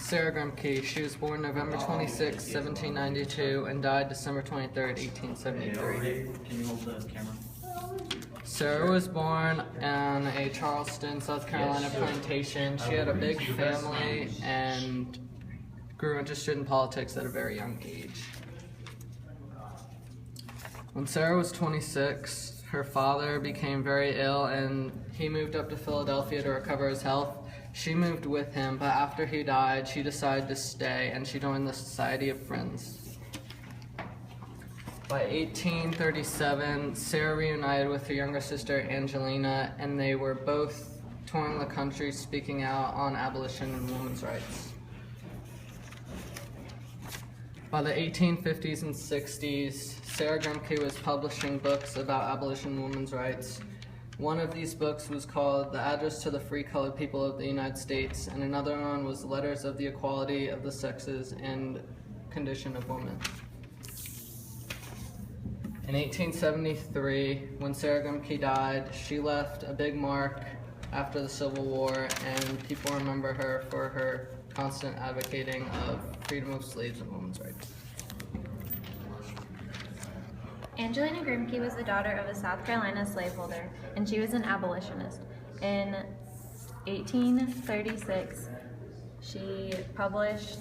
Sarah Grimke. She was born November 26, 1792, and died December 23, 1873. Can you hold the camera? Sarah was born in a Charleston, South Carolina plantation. She had a big family and grew interested in politics at a very young age. When Sarah was 26, her father became very ill and he moved up to Philadelphia to recover his health. She moved with him, but after he died, she decided to stay and she joined the Society of Friends. By 1837, Sarah reunited with her younger sister Angelina, and they were both touring the country speaking out on abolition and women's rights. By the 1850s and 60s, Sarah Grimke was publishing books about abolition and women's rights. One of these books was called The Address to the Free Colored People of the United States, and another one was Letters of the Equality of the Sexes and Condition of Women. In 1873, when Sarah Grimke died, she left a big mark after the Civil War, and people remember her for her constant advocating of freedom of slaves and women's rights. Angelina Grimke was the daughter of a South Carolina slaveholder, and she was an abolitionist. In 1836, she published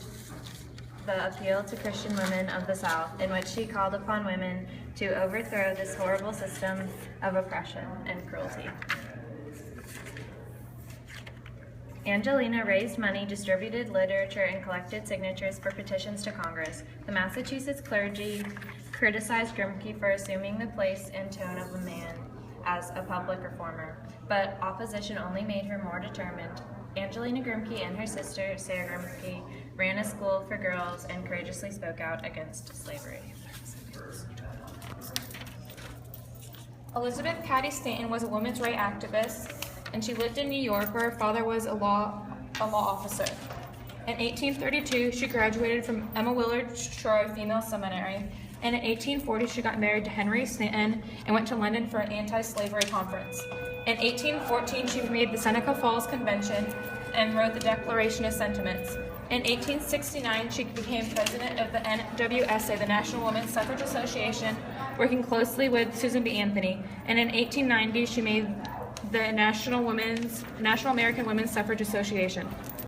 The Appeal to Christian Women of the South, in which she called upon women to overthrow this horrible system of oppression and cruelty. Angelina raised money, distributed literature, and collected signatures for petitions to Congress. The Massachusetts clergy criticized Grimke for assuming the place and tone of a man as a public reformer, but opposition only made her more determined. Angelina Grimke and her sister, Sarah Grimke, ran a school for girls and courageously spoke out against slavery. Elizabeth Cady Stanton was a women's rights activist, and she lived in New York, where her father was a law officer. In 1832, she graduated from Emma Willard Troy Female Seminary, and in 1840, she got married to Henry Stanton and went to London for an anti-slavery conference. In 1814, she made the Seneca Falls Convention and wrote the Declaration of Sentiments. In 1869, she became president of the NWSA, the National Women's Suffrage Association, working closely with Susan B. Anthony. And in 1890, she made the National American Women's Suffrage Association.